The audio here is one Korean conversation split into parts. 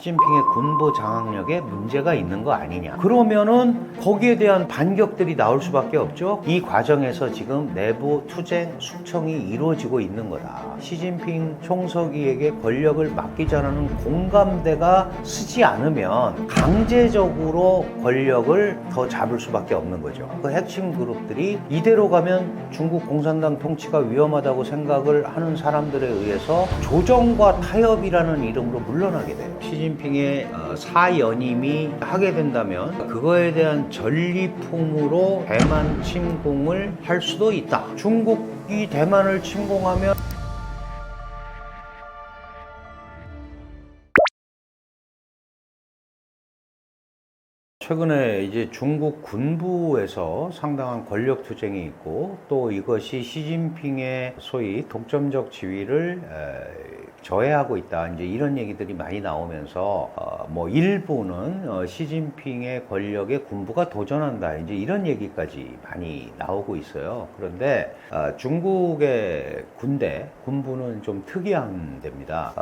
시진핑의 군부 장악력에 문제가 있는 거 아니냐. 그러면은 거기에 대한 반격들이 나올 수밖에 없죠. 이 과정에서 지금 내부 투쟁, 숙청이 이루어지고 있는 거다. 시진핑 총서기에게 권력을 맡기자는 공감대가 쓰지 않으면 강제적으로 권력을 더 잡을 수밖에 없는 거죠. 그 핵심 그룹들이 이대로 가면 중국 공산당 통치가 위험하다고 생각을 하는 사람들에 의해서 조정과 타협이라는 이름으로 물러나게 돼요. 시진핑의 사연임이 하게 된다면 그거에 대한 전리품으로 대만 침공을 할 수도 있다. 중국이 대만을 침공하면 최근에 이제 중국 군부에서 상당한 권력 투쟁이 있고 또 이것이 시진핑의 소위 독점적 지위를 저해하고 있다. 이제 이런 얘기들이 많이 나오면서 뭐 일부는 시진핑의 권력에 군부가 도전한다. 이제 이런 얘기까지 많이 나오고 있어요. 그런데 중국의 군부는 좀 특이한 데입니다.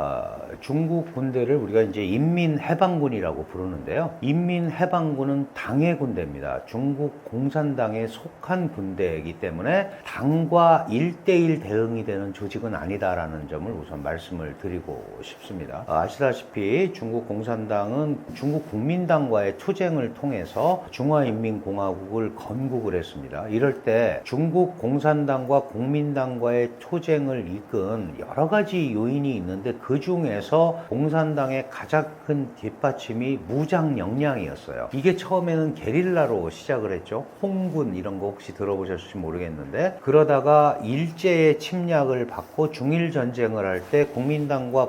중국 군대를 우리가 이제 인민해방군이라고 부르는데요. 인민해방군은 당의 군대입니다. 중국 공산당에 속한 군대이기 때문에 당과 1대1 대응이 되는 조직은 아니다라는 점을 우선 말씀을 드리고 싶습니다. 아시다시피 중국 공산당은 중국 국민당과의 투쟁을 통해서 중화인민공화국을 건국을 했습니다. 이럴 때 중국 공산당과 국민당과의 투쟁을 이끈 여러 가지 요인이 있는데 그 중에서 공산당의 가장 큰 뒷받침이 무장 역량이었어요. 이게 처음에는 게릴라로 시작을 했죠. 홍군 이런 거 혹시 들어보셨을지 모르겠는데 그러다가 일제의 침략을 받고 중일전쟁을 할 때 국민당과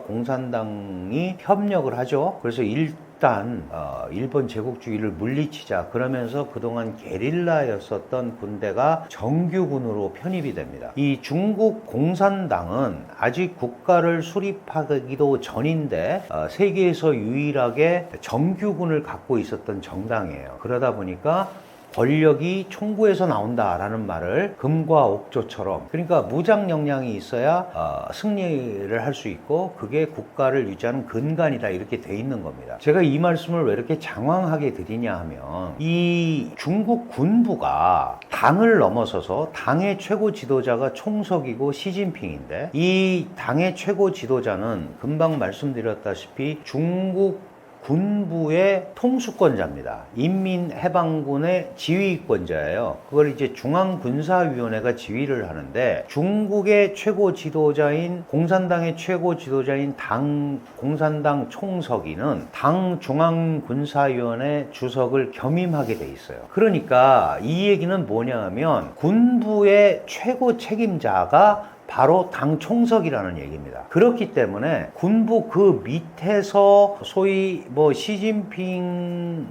공산당이 협력을 하죠. 그래서 일단 일본 제국주의를 물리치자 그러면서 그동안 게릴라였었던 군대가 정규군으로 편입이 됩니다. 이 중국 공산당은 아직 국가를 수립하기도 전인데 세계에서 유일하게 정규군을 갖고 있었던 정당이에요. 그러다 보니까 권력이 총구에서 나온다라는 말을 금과 옥조처럼 그러니까 무장 역량이 있어야 승리를 할 수 있고 그게 국가를 유지하는 근간이다 이렇게 돼 있는 겁니다. 제가 이 말씀을 왜 이렇게 장황하게 드리냐 하면 이 중국 군부가 당을 넘어서서 당의 최고 지도자가 총석이고 시진핑인데 이 당의 최고 지도자는 금방 말씀드렸다시피 중국 군부의 통수권자입니다. 인민해방군의 지휘권자예요. 그걸 이제 중앙군사위원회가 지휘를 하는데 중국의 최고 지도자인 공산당의 최고 지도자인 당 공산당 총서기는 당 중앙군사위원회 주석을 겸임하게 돼 있어요. 그러니까 이 얘기는 뭐냐 하면 군부의 최고 책임자가 바로 당 총석이라는 얘기입니다. 그렇기 때문에 군부 그 밑에서 소위 뭐 시진핑에게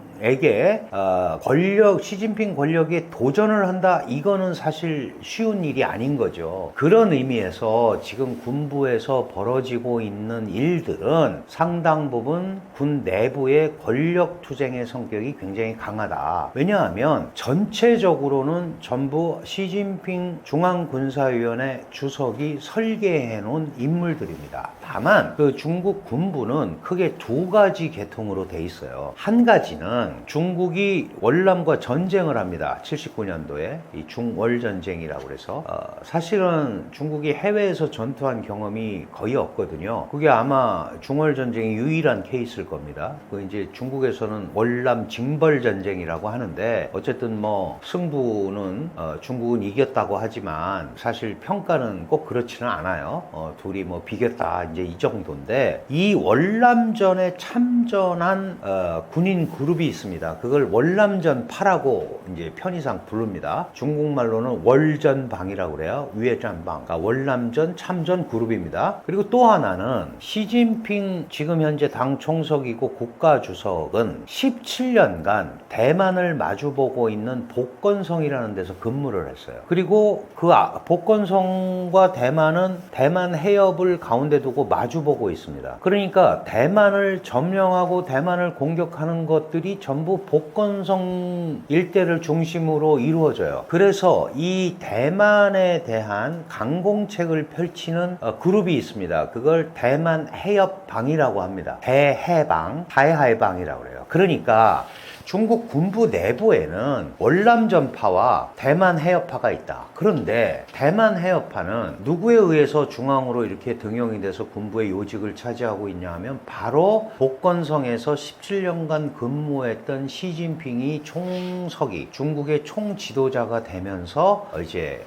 시진핑 권력에 도전을 한다 이거는 사실 쉬운 일이 아닌 거죠. 그런 의미에서 지금 군부에서 벌어지고 있는 일들은 상당 부분 군 내부의 권력 투쟁의 성격이 굉장히 강하다. 왜냐하면 전체적으로는 전부 시진핑 중앙군사위원회 주석 이 설계해 놓은 인물들입니다. 다만 그 중국 군부는 크게 두 가지 계통으로 돼 있어요. 한 가지는 중국이 월남과 전쟁을 합니다. 79년도에 이 중월전쟁이라고 그래서 사실은 중국이 해외에서 전투한 경험이 거의 없거든요. 그게 아마 중월전쟁이 유일한 케이스일 겁니다. 그 이제 중국에서는 월남 징벌전쟁이라고 하는데 어쨌든 뭐 승부는 중국은 이겼다고 하지만 사실 평가는 꼭 그렇지는 않아요. 둘이 뭐 비겼다 이제 이 정도인데 이 월남전에 참전한 군인 그룹이 있습니다. 그걸 월남전파라고 이제 편의상 부릅니다. 중국말로는 월전방이라고 그래요. 위에전방. 그러니까 월남전 참전 그룹입니다. 그리고 또 하나는 시진핑 지금 현재 당 총석이고 국가주석은 17년간 대만을 마주보고 있는 복건성이라는 데서 근무를 했어요. 그리고 그 복건성과 대만은 대만 해협을 가운데 두고 마주보고 있습니다. 그러니까 대만을 점령하고 대만을 공격하는 것들이 전부 복건성 일대를 중심으로 이루어져요. 그래서 이 대만에 대한 강공책을 펼치는 그룹이 있습니다. 그걸 대만 해협방이라고 합니다. 대해방, 다해방이라고 그래요. 그러니까 중국 군부 내부에는 월남전파와 대만 해협파가 있다. 그런데 대만 해협파는 누구에 의해서 중앙으로 이렇게 등용이 돼서 군부의 요직을 차지하고 있냐 하면 바로 복건성에서 17년간 근무했던 시진핑이 총석이 중국의 총지도자가 되면서 이제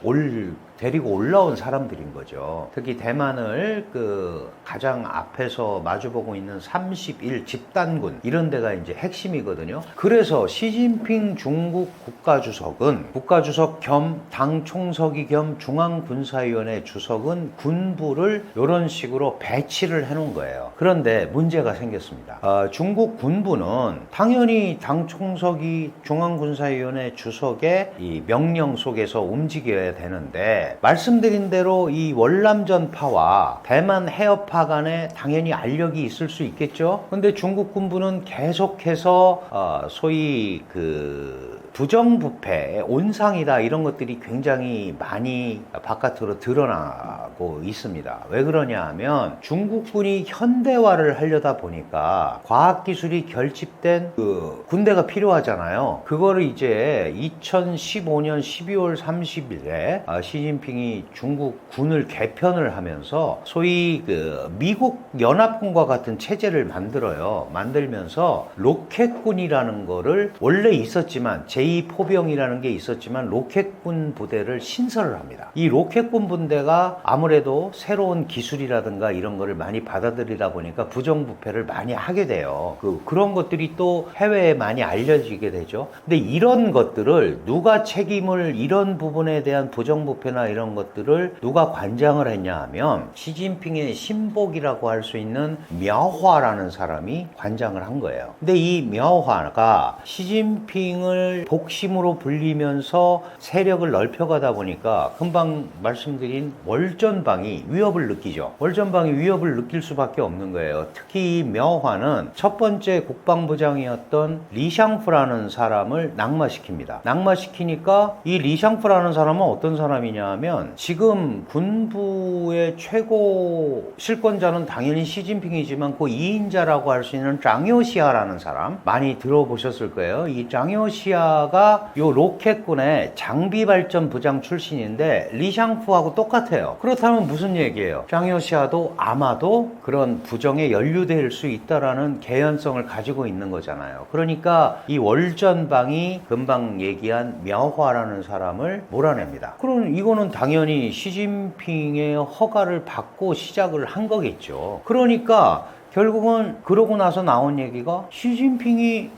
데리고 올라온 사람들인 거죠. 특히 대만을 가장 앞에서 마주보고 있는 31 집단군 이런 데가 이제 핵심이거든요. 그래서 시진핑 중국 국가주석 겸 당 총석이 겸 중앙군사위원회 주석은 군부를 이런 식으로 배치를 해놓은 거예요. 그런데 문제가 생겼습니다. 중국 군부는 당연히 당 총석이 중앙군사위원회 주석의 이 명령 속에서 움직여야 되는데 말씀드린 대로 이 월남전파와 대만 해협파 간에 당연히 알력이 있을 수 있겠죠. 근데 중국 군부는 계속해서 소위 부정부패, 온상이다 이런 것들이 굉장히 많이 바깥으로 드러나고 있습니다. 왜 그러냐 하면 중국군이 현대화를 하려다 보니까 과학기술이 결집된 군대가 필요하잖아요. 그거를 이제 2015년 12월 30일에 시진핑이 중국 군을 개편을 하면서 소위 미국 연합군과 같은 체제를 만들면서 로켓군이라는 거를 원래 있었지만 제2포병이라는 게 있었지만 로켓군 부대를 신설을 합니다. 이 로켓군 부대가 아무래도 새로운 기술이라든가 이런 거를 많이 받아들이다 보니까 부정부패를 많이 하게 돼요. 그런 것들이 또 해외에 많이 알려지게 되죠. 근데 이런 것들을 누가 책임을 이런 부분에 대한 부정부패나 이런 것들을 누가 관장을 했냐 하면 시진핑의 신복이라고 할 수 있는 мя화라는 사람이 관장을 한 거예요. 근데 이 мя화가 시진핑을 복심으로 불리면서 세력을 넓혀가다 보니까 금방 말씀드린 월전방이 위협을 느끼죠. 월전방이 위협을 느낄 수밖에 없는 거예요. 특히 이 мя화는 첫 번째 국방부장이었던 리샹프라는 사람을 낙마시킵니다. 낙마시키니까 이 리샹프라는 사람은 어떤 사람이냐 하면 지금 군부의 최고 실권자는 당연히 시진핑이지만 그 2인자라고 할 수 있는 장효시아라는 사람 많이 들어보셨을 거예요. 이 장효시아가 요 로켓군의 장비발전 부장 출신인데 리샹프하고 똑같아요. 그렇다면 무슨 얘기예요? 장효시아도 아마도 그런 부정에 연루될 수 있다라는 개연성을 가지고 있는 거잖아요. 그러니까 이 월전방이 금방 얘기한 мя화라는 사람을 몰아냅니다. 그럼 이거는 당연히 시진핑의 허가를 받고 시작을 한 거겠죠. 그러니까 결국은 그러고 나서 나온 얘기가 시진핑의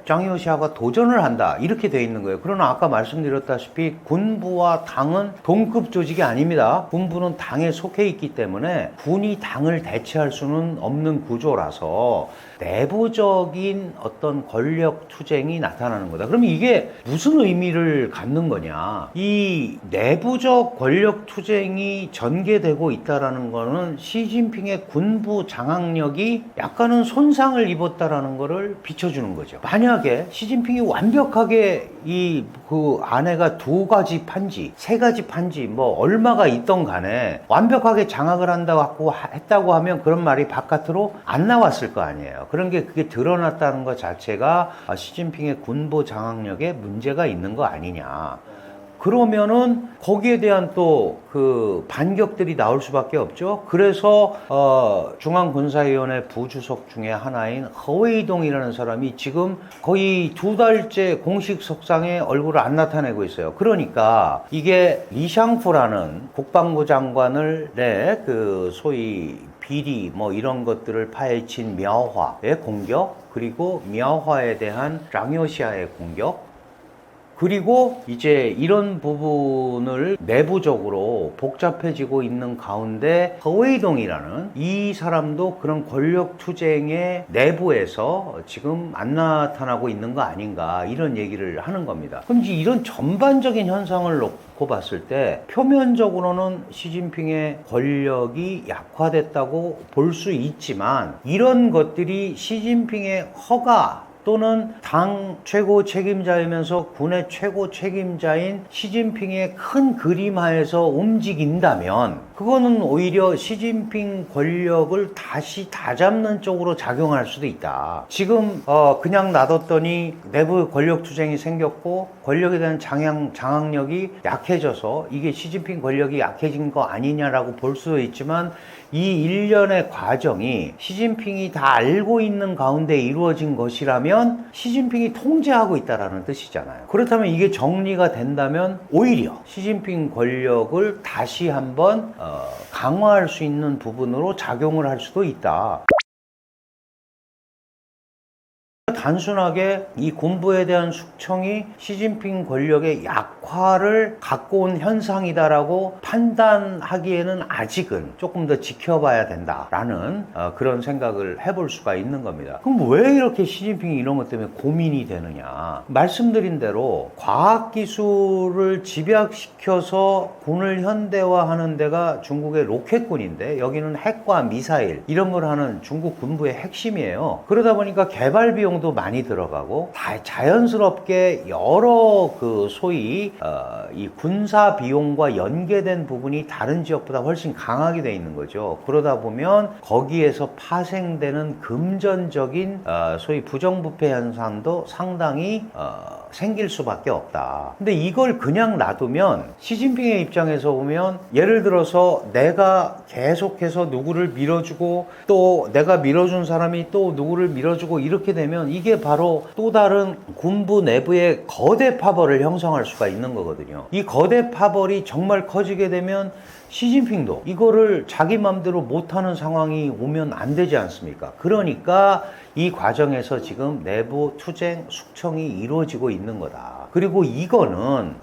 장효시아가 도전을 한다 이렇게 돼 있는 거예요. 그러나 아까 말씀드렸다시피 군부와 당은 동급 조직이 아닙니다. 군부는 당에 속해 있기 때문에 군이 당을 대체할 수는 없는 구조라서 내부적인 어떤 권력 투쟁이 나타나는 거다. 그럼 이게 무슨 의미를 갖는 거냐? 이 내부적 권력 투쟁이 전개되고 있다라는 거는 시진핑의 군부 장악력이 약간은 손상을 입었다라는 거를 비춰주는 거죠. 만약에 시진핑이 완벽하게 그 안에가 2가지 판지, 3가지 판지, 뭐 얼마가 있던 간에 완벽하게 장악을 했다고 하면 그런 말이 바깥으로 안 나왔을 거 아니에요. 그게 드러났다는 것 자체가 시진핑의 군부 장악력에 문제가 있는 거 아니냐. 그러면은 거기에 대한 또 반격들이 나올 수밖에 없죠. 그래서 중앙군사위원회 부주석 중에 하나인 허웨이동이라는 사람이 지금 거의 2달째 공식 석상에 얼굴을 안 나타내고 있어요. 그러니까 이게 리샹프라는 국방부 장관을 소위 비리 이런 것들을 파헤친 мя화의 공격, 그리고 мя화에 대한 장효시아의 공격, 그리고 이제 이런 부분을 내부적으로 복잡해지고 있는 가운데 허웨이동이라는 이 사람도 그런 권력 투쟁의 내부에서 지금 안 나타나고 있는 거 아닌가 이런 얘기를 하는 겁니다. 그럼 이제 이런 전반적인 현상을 놓고 봤을 때 표면적으로는 시진핑의 권력이 약화됐다고 볼 수 있지만 이런 것들이 시진핑의 허가 또는 당 최고 책임자이면서 군의 최고 책임자인 시진핑의 큰 그림 하에서 움직인다면 그거는 오히려 시진핑 권력을 다시 다잡는 쪽으로 작용할 수도 있다. 지금 그냥 놔뒀더니 내부 권력 투쟁이 생겼고 권력에 대한 장악력이 약해져서 이게 시진핑 권력이 약해진 거 아니냐라고 볼 수도 있지만 이 일련의 과정이 시진핑이 다 알고 있는 가운데 이루어진 것이라면 시진핑이 통제하고 있다는 뜻이잖아요. 그렇다면 이게 정리가 된다면 오히려 시진핑 권력을 다시 한번 강화할 수 있는 부분으로 작용을 할 수도 있다. 단순하게 이 군부에 대한 숙청이 시진핑 권력의 약화를 갖고 온 현상이다라고 판단하기에는 아직은 조금 더 지켜봐야 된다라는 그런 생각을 해볼 수가 있는 겁니다. 그럼 왜 이렇게 시진핑이 이런 것 때문에 고민이 되느냐? 말씀드린 대로 과학기술을 집약시켜서 군을 현대화하는 데가 중국의 로켓군인데 여기는 핵과 미사일 이런 걸 하는 중국 군부의 핵심이에요. 그러다 보니까 개발 비용도 많이 들어가고 자연스럽게 여러 그 소위 이 군사 비용과 연계된 부분이 다른 지역보다 훨씬 강하게 돼 있는 거죠. 그러다 보면 거기에서 파생되는 금전적인 소위 부정부패 현상도 상당히 생길 수밖에 없다. 근데 이걸 그냥 놔두면 시진핑의 입장에서 보면 예를 들어서 내가 계속해서 누구를 밀어주고 또 내가 밀어준 사람이 또 누구를 밀어주고 이렇게 되면 이게 바로 또 다른 군부 내부의 거대 파벌을 형성할 수가 있는 거거든요. 이 거대 파벌이 정말 커지게 되면 시진핑도 이거를 자기 맘대로 못하는 상황이 오면 안 되지 않습니까? 그러니까 이 과정에서 지금 내부 투쟁, 숙청이 이루어지고 있는 거다. 그리고 이거는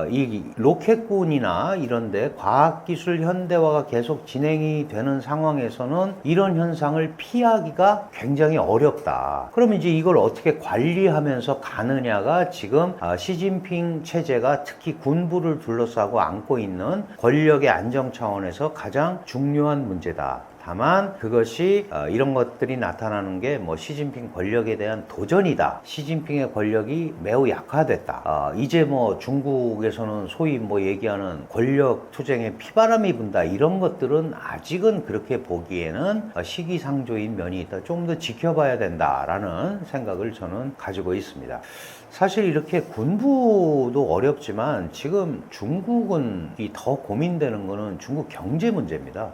이 로켓군이나 이런데 과학기술 현대화가 계속 진행이 되는 상황에서는 이런 현상을 피하기가 굉장히 어렵다. 그럼 이제 이걸 어떻게 관리하면서 가느냐가 지금 시진핑 체제가 특히 군부를 둘러싸고 안고 있는 권력의 안정 차원에서 가장 중요한 문제다. 다만 그것이 이런 것들이 나타나는 게 뭐 시진핑 권력에 대한 도전이다. 시진핑의 권력이 매우 약화됐다. 이제 뭐 중국에서는 소위 뭐 얘기하는 권력 투쟁에 피바람이 분다. 이런 것들은 아직은 그렇게 보기에는 시기상조인 면이 있다. 좀 더 지켜봐야 된다라는 생각을 저는 가지고 있습니다. 사실 이렇게 군부도 어렵지만 지금 중국은 더 고민되는 거는 중국 경제 문제입니다.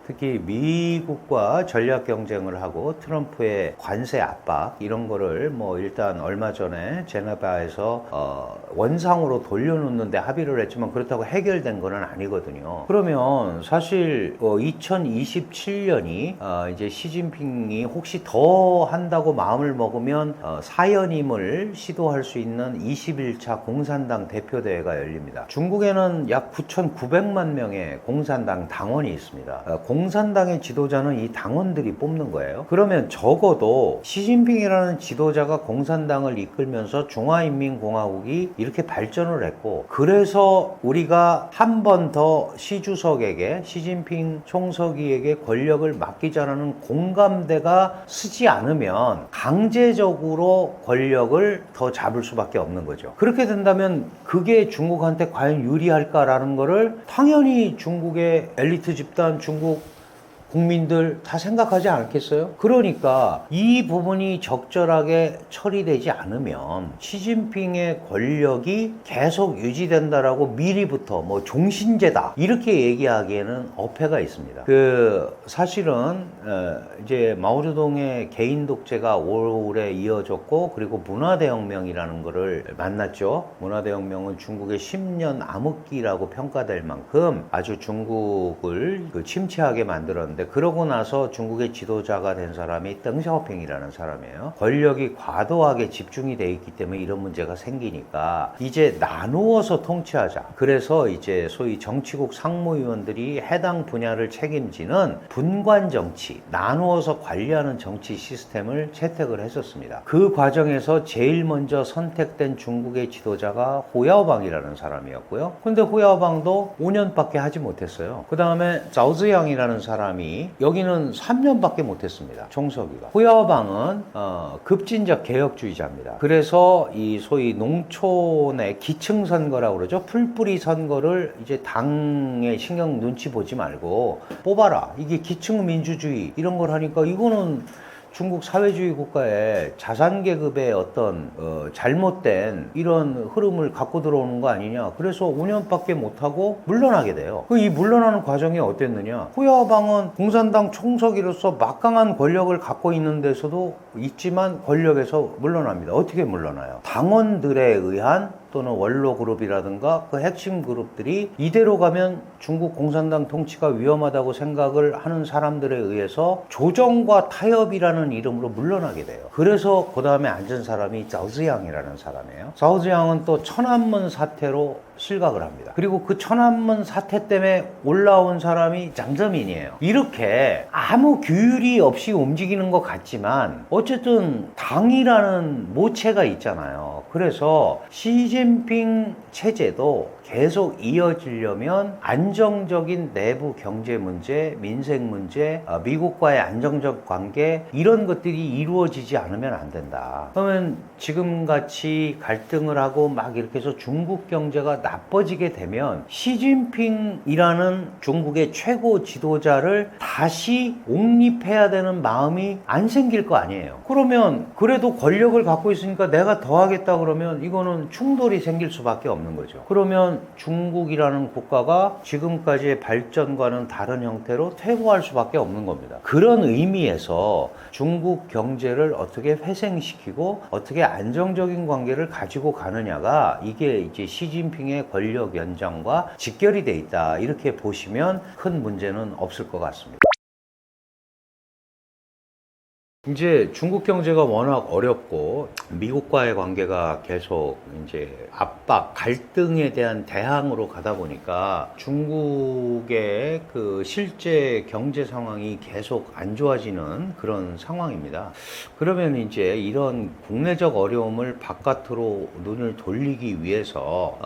특히 미국과 전략 경쟁을 하고 트럼프의 관세 압박 이런 거를 뭐 일단 얼마 전에 제네바에서 원상으로 돌려놓는데 합의를 했지만 그렇다고 해결된 거는 아니거든요. 그러면 사실 2027년이 이제 시진핑이 혹시 더 한다고 마음을 먹으면 사연임을 시도할 수 있는 21차 공산당 대표대회가 열립니다. 중국에는 약 9,900만 명의 공산당 당원이 있습니다. 공산당의 지도자는 이 당원들이 뽑는 거예요. 그러면 적어도 시진핑이라는 지도자가 공산당을 이끌면서 중화인민공화국이 이렇게 발전을 했고 그래서 우리가 한 번 더 시 주석에게 시진핑 총서기에게 권력을 맡기자라는 공감대가 쓰지 않으면 강제적으로 권력을 더 잡을 수밖에 없는 거죠. 그렇게 된다면 그게 중국한테 과연 유리할까라는 거를 당연히 중국의 엘리트 집단, 중국 국민들 다 생각하지 않겠어요? 그러니까 이 부분이 적절하게 처리되지 않으면 시진핑의 권력이 계속 유지된다라고 미리부터 뭐 종신제다 이렇게 얘기하기에는 어폐가 있습니다. 사실은 이제 마오쩌둥의 개인 독재가 오래 이어졌고 그리고 문화대혁명이라는 거를 만났죠. 문화대혁명은 중국의 10년 암흑기라고 평가될 만큼 아주 중국을 침체하게 만들었는데 그러고 나서 중국의 지도자가 된 사람이 덩샤오핑이라는 사람이에요. 권력이 과도하게 집중이 돼 있기 때문에 이런 문제가 생기니까 이제 나누어서 통치하자. 그래서 이제 소위 정치국 상무위원들이 해당 분야를 책임지는 분관 정치, 나누어서 관리하는 정치 시스템을 채택을 했었습니다. 그 과정에서 제일 먼저 선택된 중국의 지도자가 호야오방이라는 사람이었고요. 근데 호야오방도 5년밖에 하지 못했어요. 그 다음에 자오즈양이라는 사람이 보니 여기는 3년밖에 못했습니다. 총서기가. 후야오방은 급진적 개혁주의자입니다. 그래서 이 소위 농촌의 기층 선거라고 그러죠. 풀뿌리 선거를 이제 당의 신경 눈치 보지 말고 뽑아라. 이게 기층 민주주의 이런 걸 하니까 이거는 중국 사회주의 국가의 자산계급의 어떤 잘못된 이런 흐름을 갖고 들어오는 거 아니냐. 그래서 5년밖에 못하고 물러나게 돼요. 이 물러나는 과정이 어땠느냐. 후야오방은 공산당 총서기로서 막강한 권력을 갖고 있는 데서도 있지만 권력에서 물러납니다. 어떻게 물러나요? 당원들에 의한 또는 원로 그룹이라든가 그 핵심 그룹들이 이대로 가면 중국 공산당 통치가 위험하다고 생각을 하는 사람들에 의해서 조정과 타협이라는 이름으로 물러나게 돼요. 그래서 그 다음에 앉은 사람이 자오즈양이라는 사람이에요. 자오즈양은 또 천안문 사태로 실각을 합니다. 그리고 그 천안문 사태 때문에 올라온 사람이 장저민이에요. 이렇게 아무 규율이 없이 움직이는 것 같지만 어쨌든 당이라는 모체가 있잖아요. 그래서 시진핑 체제도 계속 이어지려면 안정적인 내부 경제 문제, 민생 문제, 미국과의 안정적 관계 이런 것들이 이루어지지 않으면 안 된다. 그러면 지금같이 갈등을 하고 막 이렇게 해서 중국 경제가 나빠지게 되면 시진핑이라는 중국의 최고 지도자를 다시 옹립해야 되는 마음이 안 생길 거 아니에요. 그러면 그래도 권력을 갖고 있으니까 내가 더 하겠다 그러면 이거는 충돌이 생길 수밖에 없는 거죠. 그러면 중국이라는 국가가 지금까지의 발전과는 다른 형태로 퇴보할 수밖에 없는 겁니다. 그런 의미에서 중국 경제를 어떻게 회생시키고 어떻게 안정적인 관계를 가지고 가느냐가 이게 이제 시진핑의 권력 연장과 직결이 돼 있다. 이렇게 보시면 큰 문제는 없을 것 같습니다. 이제 중국 경제가 워낙 어렵고 미국과의 관계가 계속 이제 압박, 갈등에 대한 대항으로 가다 보니까 중국의 그 실제 경제 상황이 계속 안 좋아지는 그런 상황입니다. 그러면 이제 이런 국내적 어려움을 바깥으로 눈을 돌리기 위해서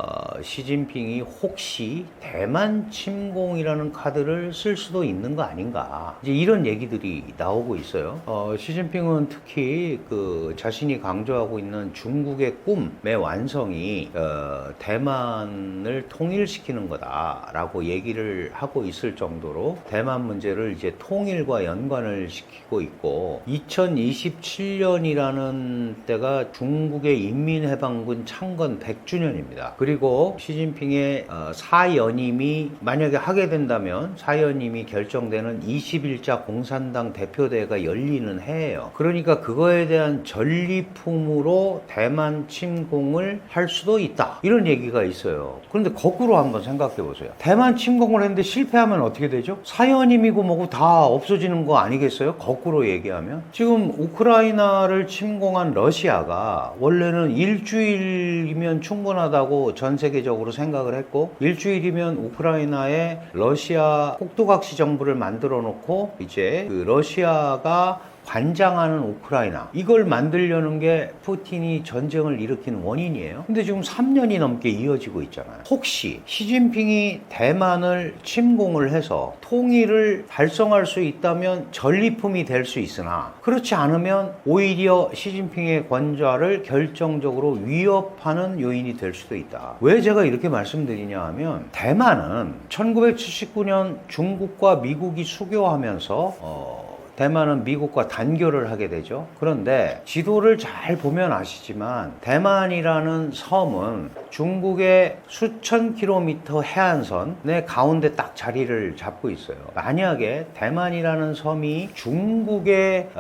시진핑이 혹시 대만 침공이라는 카드를 쓸 수도 있는 거 아닌가. 이제 이런 얘기들이 나오고 있어요. 시진핑은 특히 그 자신이 강조하고 있는 중국의 꿈의 완성이 대만을 통일시키는 거다라고 얘기를 하고 있을 정도로 대만 문제를 이제 통일과 연관을 시키고 있고 2027년이라는 때가 중국의 인민해방군 창건 100주년입니다. 그리고 시진핑의 사연임이 만약에 하게 된다면 사연임이 결정되는 21자 공산당 대표대회가 열리는 해예요. 그러니까 그거에 대한 전리품으로 대만 침공을 할 수도 있다. 이런 얘기가 있어요. 그런데 거꾸로 한번 생각해 보세요. 대만 침공을 했는데 실패하면 어떻게 되죠? 사연임이고 뭐고 다 없어지는 거 아니겠어요? 거꾸로 얘기하면. 지금 우크라이나를 침공한 러시아가 원래는 일주일이면 충분하다고 전 세계적으로 생각을 했고 일주일이면 우크라이나에 러시아 꼭두각시 정부를 만들어 놓고 이제 그 러시아가 관장하는 우크라이나 이걸 만들려는 게 푸틴이 전쟁을 일으킨 원인이에요. 근데 지금 3년이 넘게 이어지고 있잖아요. 혹시 시진핑이 대만을 침공을 해서 통일을 달성할 수 있다면 전리품이 될 수 있으나 그렇지 않으면 오히려 시진핑의 권좌를 결정적으로 위협하는 요인이 될 수도 있다. 왜 제가 이렇게 말씀드리냐 하면 대만은 1979년 중국과 미국이 수교하면서 대만은 미국과 단교를 하게 되죠. 그런데 지도를 잘 보면 아시지만 대만이라는 섬은 중국의 수천 킬로미터 해안선의 가운데 딱 자리를 잡고 있어요. 만약에 대만이라는 섬이 중국의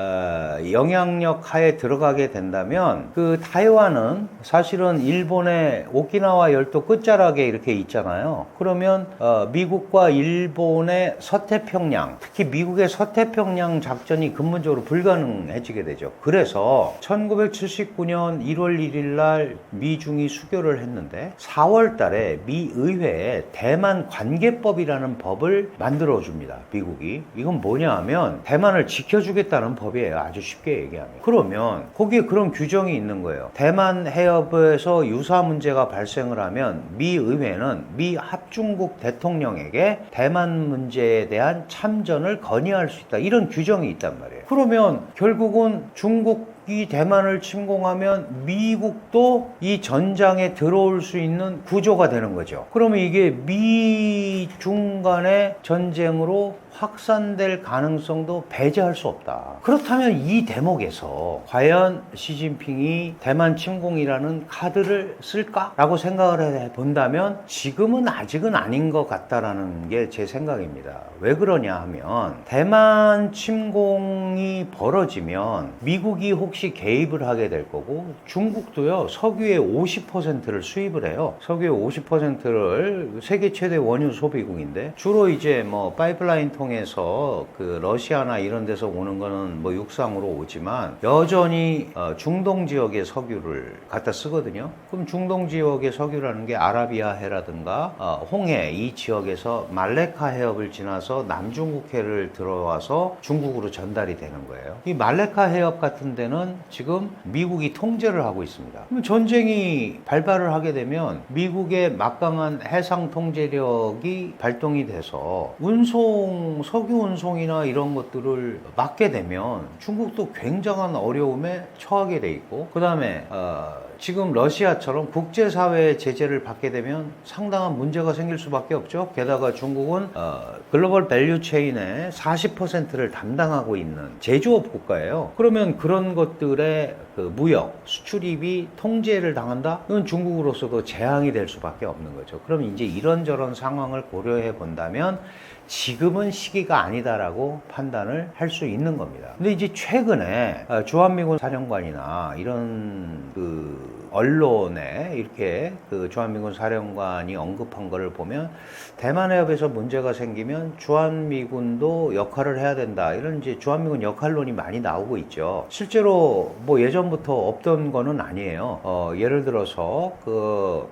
영향력 하에 들어가게 된다면 그 타이완은 사실은 일본의 오키나와 열도 끝자락에 이렇게 있잖아요. 그러면 미국과 일본의 서태평양, 특히 미국의 서태평양 작전이 근본적으로 불가능해지게 되죠. 그래서 1979년 1월 1일 날 미중이 수교를 했는데 4월 달에 미 의회에 대만 관계법이라는 법을 만들어 줍니다. 미국이. 이건 뭐냐 하면 대만을 지켜주겠다는 법이에요. 아주 쉽게 얘기하면. 그러면 거기에 그런 규정이 있는 거예요. 대만 해협에서 유사 문제가 발생을 하면 미 의회는 미 합중국 대통령에게 대만 문제에 대한 참전을 건의할 수 있다. 이런 규정이 있단 말이에요. 그러면 결국은 중국이 대만을 침공하면 미국도 이 전장에 들어올 수 있는 구조가 되는 거죠. 그러면 이게 미중 간의 전쟁으로 확산될 가능성도 배제할 수 없다. 그렇다면 이 대목에서 과연 시진핑이 대만 침공이라는 카드를 쓸까라고 생각을 해본다면 지금은 아직은 아닌 것 같다라는 게 제 생각입니다. 왜 그러냐 하면 대만 침공이 벌어지면 미국이 혹시 개입을 하게 될 거고 중국도요 석유의 50%를 수입을 해요. 석유의 50%를 세계 최대 원유 소비국인데 주로 이제 뭐 파이프라인 통해서 그 러시아나 이런 데서 오는 거는 뭐 육상으로 오지만 여전히 중동 지역의 석유를 갖다 쓰거든요. 그럼 중동 지역의 석유라는 게 아라비아해라든가 홍해 이 지역에서 말레카 해협을 지나서 남중국해를 들어와서 중국으로 전달이 되는 거예요. 이 말레카 해협 같은 데는 지금 미국이 통제를 하고 있습니다. 그럼 전쟁이 발발을 하게 되면 미국의 막강한 해상 통제력이 발동이 돼서 석유 운송이나 이런 것들을 막게 되면 중국도 굉장한 어려움에 처하게 돼 있고 그 다음에 지금 러시아처럼 국제사회의 제재를 받게 되면 상당한 문제가 생길 수밖에 없죠. 게다가 중국은 글로벌 밸류 체인의 40%를 담당하고 있는 제조업 국가예요. 그러면 그런 것들의 그 무역, 수출입이 통제를 당한다? 이건 중국으로서도 재앙이 될 수밖에 없는 거죠. 그럼 이제 이런저런 상황을 고려해 본다면 지금은 시기가 아니다라고 판단을 할 수 있는 겁니다. 근데 이제 최근에 주한미군 사령관이나 이런 그 언론에 이렇게 그 주한미군 사령관이 언급한 거를 보면 대만 해협에서 문제가 생기면 주한미군도 역할을 해야 된다. 이런 이제 주한미군 역할론이 많이 나오고 있죠. 실제로 뭐 예전부터 없던 거는 아니에요. 예를 들어서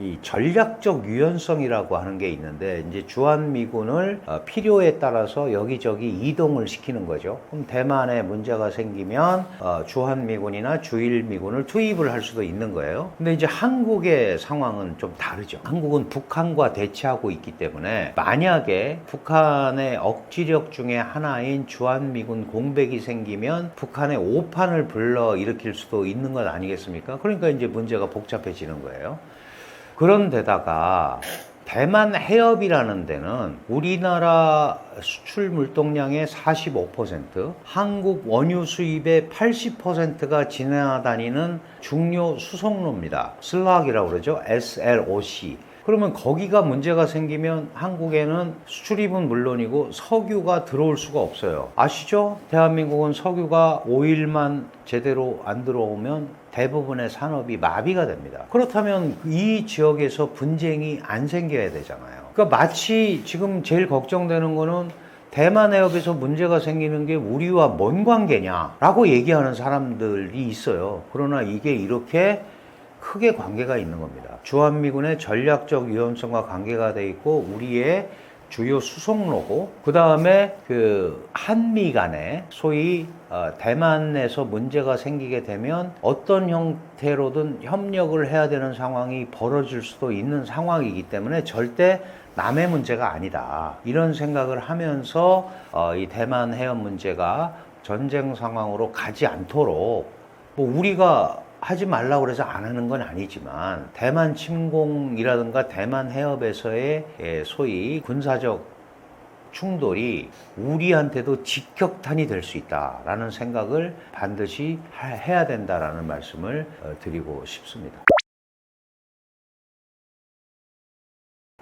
이 전략적 유연성이라고 하는 게 있는데 이제 주한미군을 필요에 따라서 여기저기 이동을 시키는 거죠. 그럼 대만에 문제가 생기면 주한미군이나 주일미군을 투입을 할 수도 있는 거예요. 근데 이제 한국의 상황은 좀 다르죠. 한국은 북한과 대치하고 있기 때문에 만약에 북한의 억지력 중에 하나인 주한미군 공백이 생기면 북한의 오판을 불러 일으킬 수도 있는 것 아니겠습니까? 그러니까 이제 문제가 복잡해지는 거예요. 그런데다가 대만 해협이라는 데는 우리나라 수출 물동량의 45%, 한국 원유 수입의 80%가 지나다니는 중요 수송로입니다. 슬락이라고 그러죠. SLOC. 그러면 거기가 문제가 생기면 한국에는 수출입은 물론이고 석유가 들어올 수가 없어요. 아시죠? 대한민국은 석유가 오일만 제대로 안 들어오면 대부분의 산업이 마비가 됩니다. 그렇다면 이 지역에서 분쟁이 안 생겨야 되잖아요. 그러니까 마치 지금 제일 걱정되는 거는 대만 해협에서 문제가 생기는 게 우리와 뭔 관계냐라고 얘기하는 사람들이 있어요. 그러나 이게 이렇게 크게 관계가 있는 겁니다. 주한미군의 전략적 위험성과 관계가 돼 있고 우리의 주요 수송로고 그 다음에 그 한미 간에 소위 대만에서 문제가 생기게 되면 어떤 형태로든 협력을 해야 되는 상황이 벌어질 수도 있는 상황이기 때문에 절대 남의 문제가 아니다. 이런 생각을 하면서 이 대만 해협 문제가 전쟁 상황으로 가지 않도록 뭐 우리가 하지 말라고 그래서 안 하는 건 아니지만 대만 침공이라든가 대만 해협에서의 소위 군사적 충돌이 우리한테도 직격탄이 될 수 있다라는 생각을 반드시 해야 된다라는 말씀을 드리고 싶습니다.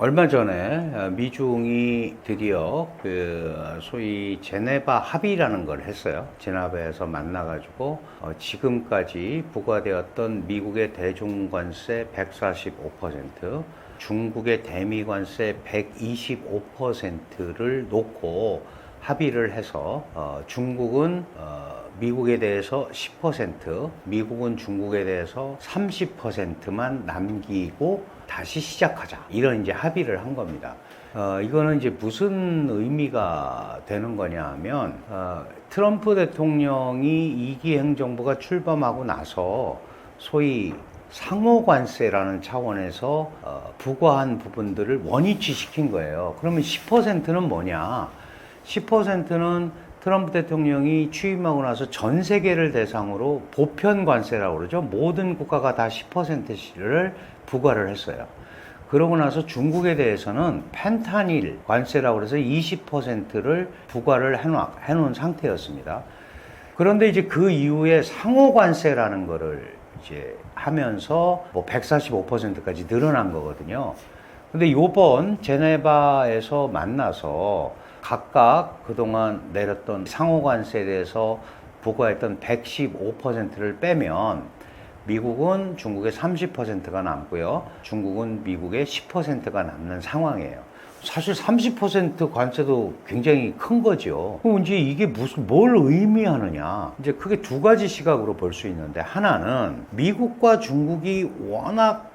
얼마 전에 미중이 드디어 그 소위 제네바 합의라는 걸 했어요. 제네바에서 만나가지고 지금까지 부과되었던 미국의 대중관세 145%, 중국의 대미관세 125%를 놓고 합의를 해서 중국은 미국에 대해서 10%, 미국은 중국에 대해서 30%만 남기고 다시 시작하자. 이런 이제 합의를 한 겁니다. 이거는 이제 무슨 의미가 되는 거냐 하면, 트럼프 대통령이 2기 행정부가 출범하고 나서 소위 상호관세라는 차원에서 부과한 부분들을 원위치 시킨 거예요. 그러면 10%는 뭐냐? 10%는 트럼프 대통령이 취임하고 나서 전 세계를 대상으로 보편 관세라고 그러죠. 모든 국가가 다 10%를 부과를 했어요. 그러고 나서 중국에 대해서는 펜타닐 관세라고 해서 20%를 부과를 해놓은 상태였습니다. 그런데 이제 그 이후에 상호관세라는 거를 이제 하면서 뭐 145%까지 늘어난 거거든요. 근데 요번 제네바에서 만나서 각각 그동안 내렸던 상호관세에 대해서 부과했던 115%를 빼면 미국은 중국의 30%가 남고요. 중국은 미국의 10%가 남는 상황이에요. 사실 30% 관세도 굉장히 큰 거죠. 그럼 이제 이게 뭘 의미하느냐. 이제 크게 두 가지 시각으로 볼 수 있는데, 하나는 미국과 중국이 워낙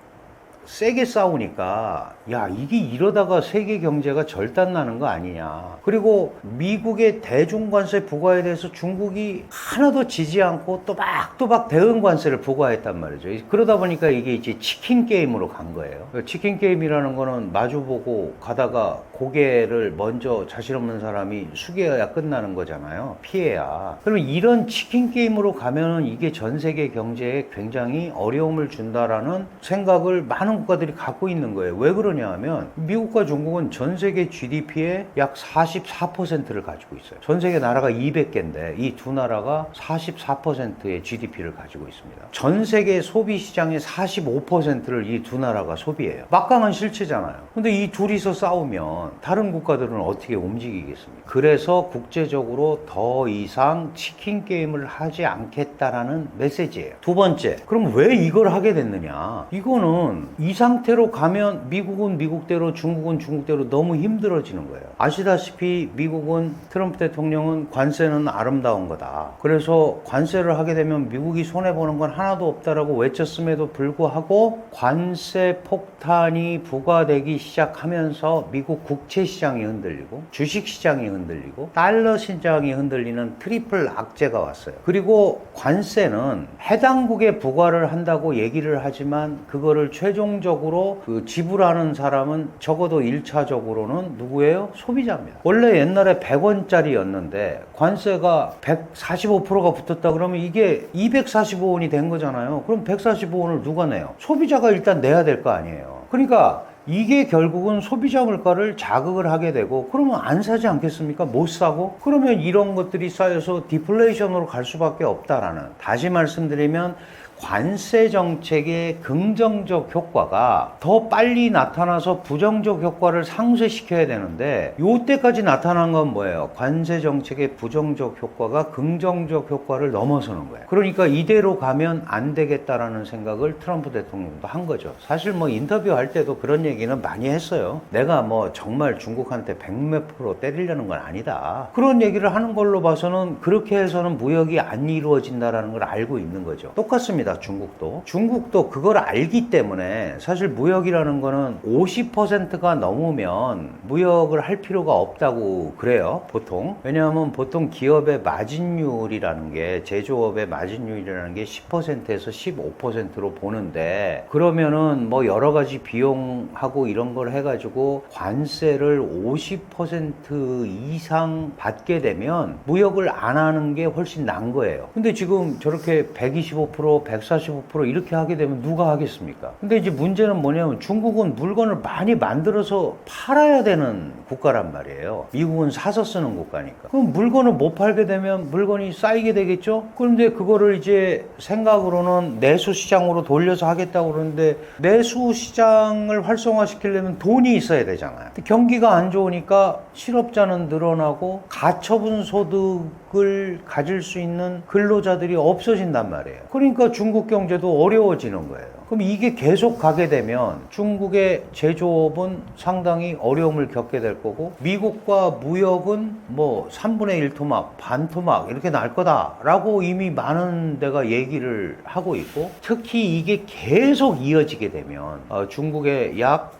세게 싸우니까 야, 이게 이러다가 세계 경제가 절단나는 거 아니냐. 그리고 미국의 대중관세 부과에 대해서 중국이 하나도 지지 않고 또박또박 대응관세를 부과했단 말이죠. 그러다 보니까 이게 이제 치킨 게임으로 간 거예요. 치킨 게임이라는 거는 마주보고 가다가 고개를 먼저 자신 없는 사람이 숙여야 끝나는 거잖아요. 피해야. 그러면 이런 치킨 게임으로 가면은 이게 전 세계 경제에 굉장히 어려움을 준다라는 생각을 많은 국가들이 갖고 있는 거예요. 왜 그러냐 하면 미국과 중국은 전 세계 GDP의 약 44%를 가지고 있어요. 전 세계 나라가 200개인데 이 두 나라가 44%의 GDP를 가지고 있습니다. 전 세계 소비 시장의 45%를 이 두 나라가 소비해요. 막강한 실체잖아요. 근데 이 둘이서 싸우면 다른 국가들은 어떻게 움직이겠습니까? 그래서 국제적으로 더 이상 치킨 게임을 하지 않겠다라는 메시지예요. 두 번째, 그럼 왜 이걸 하게 됐느냐? 이거는 이 상태로 가면 미국은 미국대로 중국은 중국대로 너무 힘들어지는 거예요. 아시다시피 미국은 트럼프 대통령은 관세는 아름다운 거다. 그래서 관세를 하게 되면 미국이 손해보는 건 하나도 없다라고 외쳤음에도 불구하고 관세 폭탄이 부과되기 시작하면서 미국 국채 시장이 흔들리고 주식 시장이 흔들리고 달러 시장이 흔들리는 트리플 악재가 왔어요. 그리고 관세는 해당국에 부과를 한다고 얘기를 하지만 그거를 최종적으로 지불하는 사람은 적어도 1차적으로는 누구예요? 소비자입니다. 원래 옛날에 100원짜리였는데 관세가 145%가 붙었다 그러면 이게 245원이 된 거잖아요. 그럼 145원을 누가 내요? 소비자가 일단 내야 될 거 아니에요. 그러니까 이게 결국은 소비자 물가를 자극을 하게 되고, 그러면 안 사지 않겠습니까? 못 사고? 그러면 이런 것들이 쌓여서 디플레이션으로 갈 수밖에 없다라는, 다시 말씀드리면 관세 정책의 긍정적 효과가 더 빨리 나타나서 부정적 효과를 상쇄시켜야 되는데, 요때까지 나타난 건 뭐예요? 관세 정책의 부정적 효과가 긍정적 효과를 넘어서는 거예요. 그러니까 이대로 가면 안 되겠다라는 생각을 트럼프 대통령도 한 거죠. 사실 뭐 인터뷰할 때도 그런 얘기는 많이 했어요. 내가 뭐 정말 중국한테 100몇 % 때리려는 건 아니다. 그런 얘기를 하는 걸로 봐서는 그렇게 해서는 무역이 안 이루어진다라는 걸 알고 있는 거죠. 똑같습니다. 중국도 그걸 알기 때문에 사실 무역이라는 거는 50%가 넘으면 무역을 할 필요가 없다고 그래요, 보통. 왜냐하면 보통 기업의 마진율이라는 게, 제조업의 마진율이라는 게 10%에서 15%로 보는데, 그러면은 뭐 여러 가지 비용하고 이런 걸 해가지고 관세를 50% 이상 받게 되면 무역을 안 하는 게 훨씬 난 거예요. 근데 지금 저렇게 125%, 145% 이렇게 하게 되면 누가 하겠습니까? 근데 이제 문제는 뭐냐면 중국은 물건을 많이 만들어서 팔아야 되는 국가란 말이에요. 미국은 사서 쓰는 국가니까. 그럼 물건을 못 팔게 되면 물건이 쌓이게 되겠죠? 그런데 그거를 이제 생각으로는 내수 시장으로 돌려서 하겠다고 그러는데, 내수 시장을 활성화시키려면 돈이 있어야 되잖아요. 경기가 안 좋으니까 실업자는 늘어나고 가처분 소득은 이익을 가질 수 있는 근로자들이 없어진단 말이에요. 그러니까 중국 경제도 어려워지는 거예요. 그럼 이게 계속 가게 되면 중국의 제조업은 상당히 어려움을 겪게 될 거고, 미국과 무역은 뭐 3분의 1 토막, 반 토막 이렇게 날 거다라고 이미 많은 데가 얘기를 하고 있고, 특히 이게 계속 이어지게 되면 중국의 약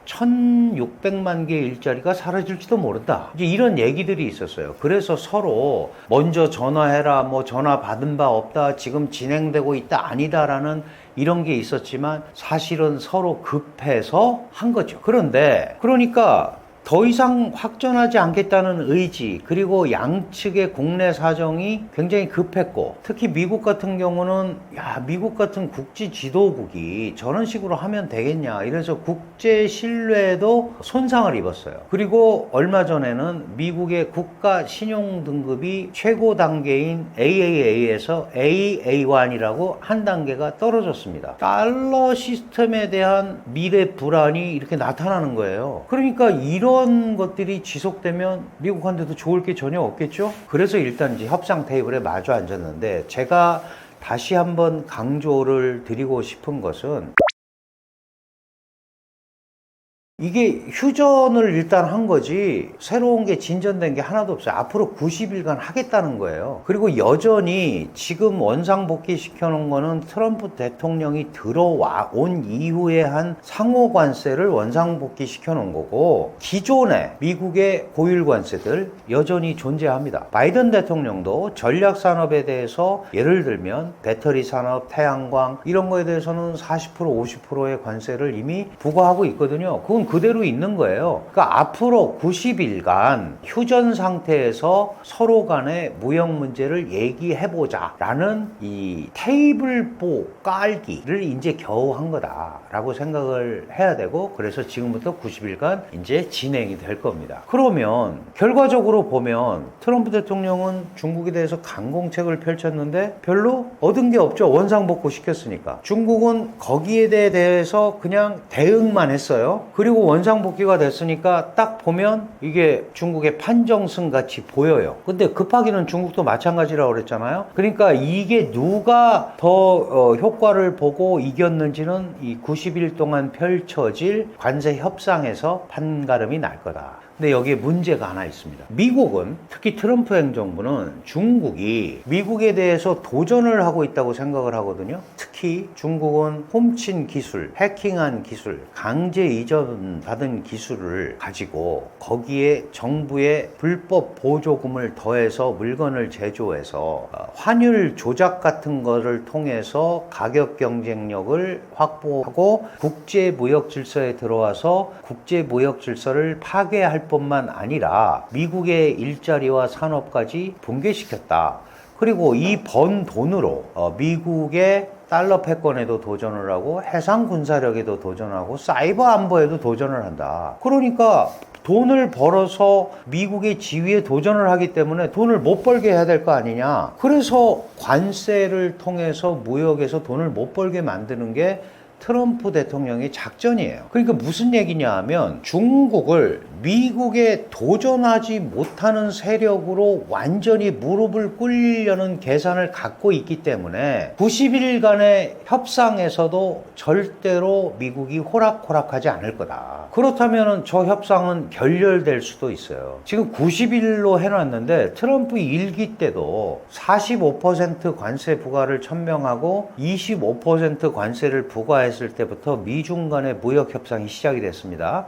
1600만 개의 일자리가 사라질지도 모른다. 이제 이런 얘기들이 있었어요. 그래서 서로 먼저 전화해라, 뭐 전화 받은 바 없다, 지금 진행되고 있다, 아니다라는 이런 게 있었지만 사실은 서로 급해서 한 거죠. 그러니까 더 이상 확전하지 않겠다는 의지, 그리고 양측의 국내 사정이 굉장히 급했고, 특히 미국 같은 경우는 미국 같은 국제 지도국이 저런 식으로 하면 되겠냐 이래서 국제 신뢰에도 손상을 입었어요. 그리고 얼마 전에는 미국의 국가 신용 등급이 최고 단계인 AAA에서 AA1이라고 한 단계가 떨어졌습니다. 달러 시스템에 대한 미래 불안이 이렇게 나타나는 거예요. 그러니까 이런 것들이 지속되면 미국한테도 좋을 게 전혀 없겠죠. 그래서 일단 이제 협상 테이블에 마주 앉았는데, 제가 다시 한번 강조를 드리고 싶은 것은, 이게 휴전을 일단 한 거지 새로운 게 진전된 게 하나도 없어요. 앞으로 90일간 하겠다는 거예요. 그리고 여전히 지금 원상복귀 시켜놓은 거는 트럼프 대통령이 들어온 이후에 한 상호 관세를 원상복귀 시켜놓은 거고, 기존의 미국의 고율 관세들 여전히 존재합니다. 바이든 대통령도 전략 산업에 대해서 예를 들면 배터리 산업, 태양광 이런 거에 대해서는 40% 50%의 관세를 이미 부과하고 있거든요. 그건 그대로 있는 거예요. 그러니까 앞으로 90일간 휴전 상태에서 서로 간의 무역 문제를 얘기해보자 라는 이 테이블보 깔기를 이제 겨우 한 거다라고 생각을 해야 되고, 그래서 지금부터 90일간 이제 진행이 될 겁니다. 그러면 결과적으로 보면 트럼프 대통령은 중국에 대해서 강공책을 펼쳤는데 별로 얻은 게 없죠. 원상복구 시켰으니까. 중국은 거기에 대해서 그냥 대응만 했어요. 그리고 원상복귀가 됐으니까 딱 보면 이게 중국의 판정승 같이 보여요. 근데 급하기는 중국도 마찬가지라고 그랬잖아요. 그러니까 이게 누가 더 효과를 보고 이겼는지는 이 90일 동안 펼쳐질 관세 협상에서 판가름이 날 거다. 근데 여기에 문제가 하나 있습니다. 미국은, 특히 트럼프 행정부는 중국이 미국에 대해서 도전을 하고 있다고 생각을 하거든요. 특히 중국은 훔친 기술, 해킹한 기술, 강제 이전 받은 기술을 가지고 거기에 정부의 불법 보조금을 더해서 물건을 제조해서 환율 조작 같은 거를 통해서 가격 경쟁력을 확보하고 국제 무역 질서에 들어와서 국제 무역 질서를 파괴할 뿐만 아니라 미국의 일자리와 산업까지 붕괴시켰다. 그리고 이 번 돈으로 미국의 달러 패권에도 도전을 하고 해상 군사력에도 도전하고 사이버 안보에도 도전을 한다. 그러니까 돈을 벌어서 미국의 지위에 도전을 하기 때문에 돈을 못 벌게 해야 될 거 아니냐. 그래서 관세를 통해서 무역에서 돈을 못 벌게 만드는 게 트럼프 대통령의 작전이에요. 그러니까 무슨 얘기냐 하면, 중국을 미국에 도전하지 못하는 세력으로 완전히 무릎을 꿇으려는 계산을 갖고 있기 때문에 90일간의 협상에서도 절대로 미국이 호락호락하지 않을 거다. 그렇다면 저 협상은 결렬될 수도 있어요. 지금 90일로 해놨는데 트럼프 1기 때도 45% 관세 부과를 천명하고 25% 관세를 부과했을 때부터 미중 간의 무역 협상이 시작이 됐습니다.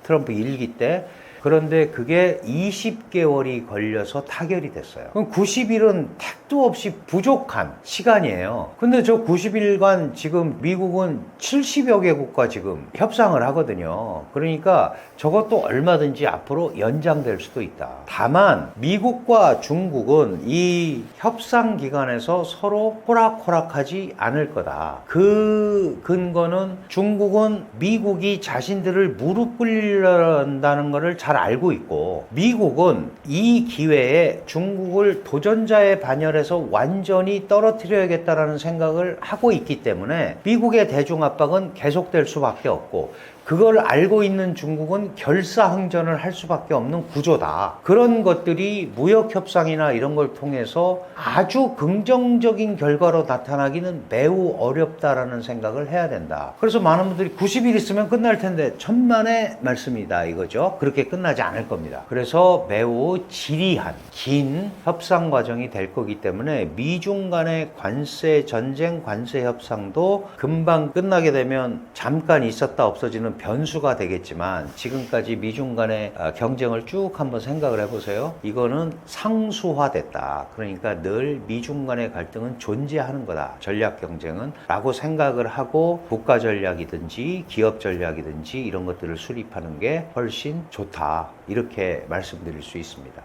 트럼프 1기 때. 그런데 그게 20개월이 걸려서 타결이 됐어요. 그럼 90일은 택도 없이 부족한 시간이에요. 근데 저 90일간 지금 미국은 70여 개국과 지금 협상을 하거든요. 그러니까 저것도 얼마든지 앞으로 연장될 수도 있다. 다만 미국과 중국은 이 협상 기간에서 서로 호락호락하지 않을 거다. 그 근거는 중국은 미국이 자신들을 무릎 꿇는다는 것을 잘 알고 있고, 미국은 이 기회에 중국을 도전자의 반열에서 완전히 떨어뜨려야겠다라는 생각을 하고 있기 때문에 미국의 대중 압박은 계속될 수밖에 없고, 그걸 알고 있는 중국은 결사항전을 할 수밖에 없는 구조다. 그런 것들이 무역협상이나 이런 걸 통해서 아주 긍정적인 결과로 나타나기는 매우 어렵다라는 생각을 해야 된다. 그래서 많은 분들이 90일 있으면 끝날 텐데 천만의 말씀이다 이거죠. 그렇게 끝나지 않을 겁니다. 그래서 매우 지리한 긴 협상 과정이 될 거기 때문에 미중 간의 관세 전쟁, 관세 협상도 금방 끝나게 되면 잠깐 있었다 없어지는 변수가 되겠지만 지금까지 미중 간의 경쟁을 쭉 한번 생각을 해보세요. 이거는 상수화됐다. 그러니까 늘 미중 간의 갈등은 존재하는 거다. 전략 경쟁은 라고 생각을 하고 국가 전략이든지 기업 전략이든지 이런 것들을 수립하는 게 훨씬 좋다. 이렇게 말씀드릴 수 있습니다.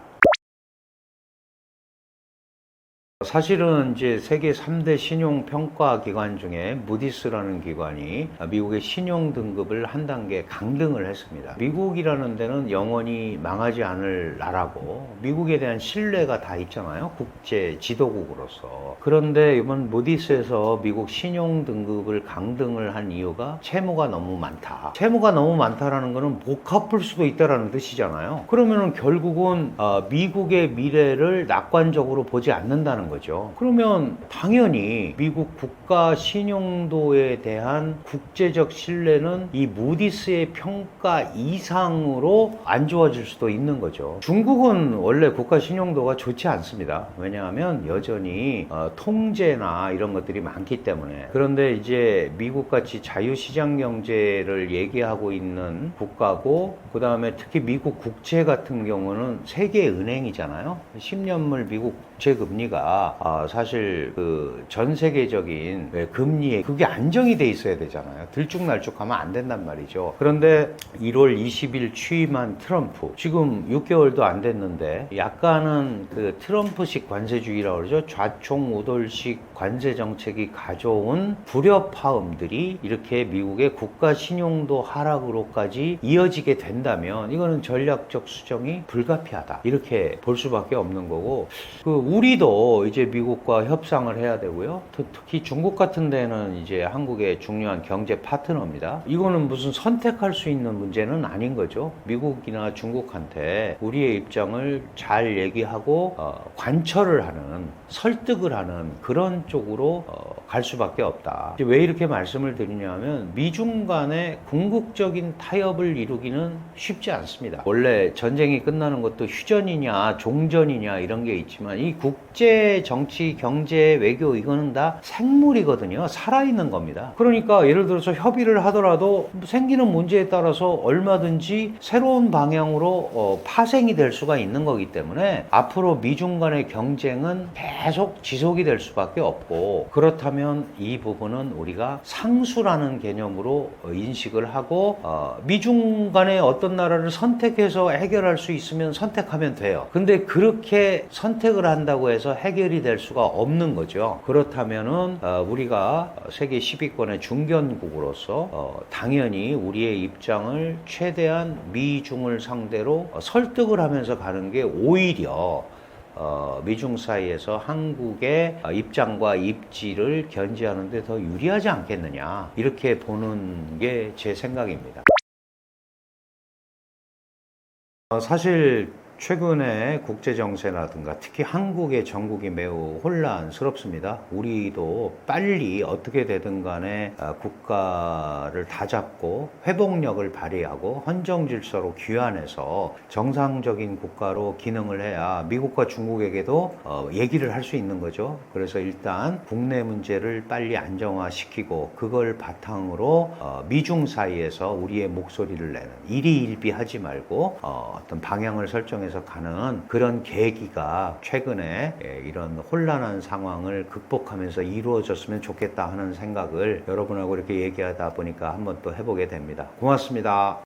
사실은 이제 세계 3대 신용 평가 기관 중에 무디스라는 기관이 미국의 신용 등급을 한 단계 강등을 했습니다. 미국이라는 데는 영원히 망하지 않을 나라고 미국에 대한 신뢰가 다 있잖아요. 국제 지도국으로서. 그런데 이번 무디스에서 미국 신용 등급을 강등을 한 이유가 채무가 너무 많다. 채무가 너무 많다라는 거는 못 갚을 수도 있다라는 뜻이잖아요. 그러면은 결국은 미국의 미래를 낙관적으로 보지 않는다는 거죠. 그러면 당연히 미국 국가 신용도에 대한 국제적 신뢰는 이 무디스의 평가 이상으로 안 좋아질 수도 있는 거죠. 중국은 원래 국가 신용도가 좋지 않습니다. 왜냐하면 여전히 통제나 이런 것들이 많기 때문에. 그런데 이제 미국같이 자유시장 경제를 얘기하고 있는 국가고 그 다음에 특히 미국 국채 같은 경우는 세계은행이잖아요. 10년물 미국 국채 금리가 사실 그 전 세계적인 금리에 그게 안정이 돼 있어야 되잖아요. 들쭉날쭉하면 안 된단 말이죠. 그런데 1월 20일 취임한 트럼프 지금 6개월도 안 됐는데 약간은 그 트럼프식 관세주의라고 그러죠. 좌총우돌식 관세 정책이 가져온 불협화음들이 이렇게 미국의 국가 신용도 하락으로까지 이어지게 된다면 이거는 전략적 수정이 불가피하다. 이렇게 볼 수밖에 없는 거고 우리도 이제 미국과 협상을 해야 되고요. 특히 중국 같은 데는 이제 한국의 중요한 경제 파트너입니다. 이거는 무슨 선택할 수 있는 문제는 아닌 거죠. 미국이나 중국한테 우리의 입장을 잘 얘기하고 관철을 하는, 설득을 하는 그런 쪽으로 갈 수밖에 없다. 왜 이렇게 말씀을 드리냐면 미중 간의 궁극적인 타협을 이루기는 쉽지 않습니다. 원래 전쟁이 끝나는 것도 휴전이냐 종전이냐 이런 게 있지만 이 국제 정치, 경제, 외교 이거는 다 생물이거든요. 살아있는 겁니다. 그러니까 예를 들어서 협의를 하더라도 생기는 문제에 따라서 얼마든지 새로운 방향으로 파생이 될 수가 있는 거기 때문에 앞으로 미중 간의 경쟁은 계속 지속이 될 수밖에 없고 그렇다면 이 부분은 우리가 상수라는 개념으로 인식을 하고 미중 간의 어떤 나라를 선택해서 해결할 수 있으면 선택하면 돼요. 근데 그렇게 선택을 한다고 해서 해결이 될 수가 없는 거죠. 그렇다면은 우리가 세계 10위권의 중견국으로서 당연히 우리의 입장을 최대한 미중을 상대로 설득을 하면서 가는 게 오히려 미중 사이에서 한국의 입장과 입지를 견지하는 데 더 유리하지 않겠느냐 이렇게 보는 게 제 생각입니다. 사실 최근에 국제정세라든가 특히 한국의 정국이 매우 혼란스럽습니다. 우리도 빨리 어떻게 되든 간에 국가를 다잡고 회복력을 발휘하고 헌정질서로 귀환해서 정상적인 국가로 기능을 해야 미국과 중국에게도 얘기를 할 수 있는 거죠. 그래서 일단 국내 문제를 빨리 안정화시키고 그걸 바탕으로 미중 사이에서 우리의 목소리를 내는 일희일비하지 말고 어떤 방향을 설정해서 가는 그런 계기가 최근에 이런 혼란한 상황을 극복하면서 이루어졌으면 좋겠다 하는 생각을 여러분하고 이렇게 얘기하다 보니까 한번 또 해보게 됩니다. 고맙습니다.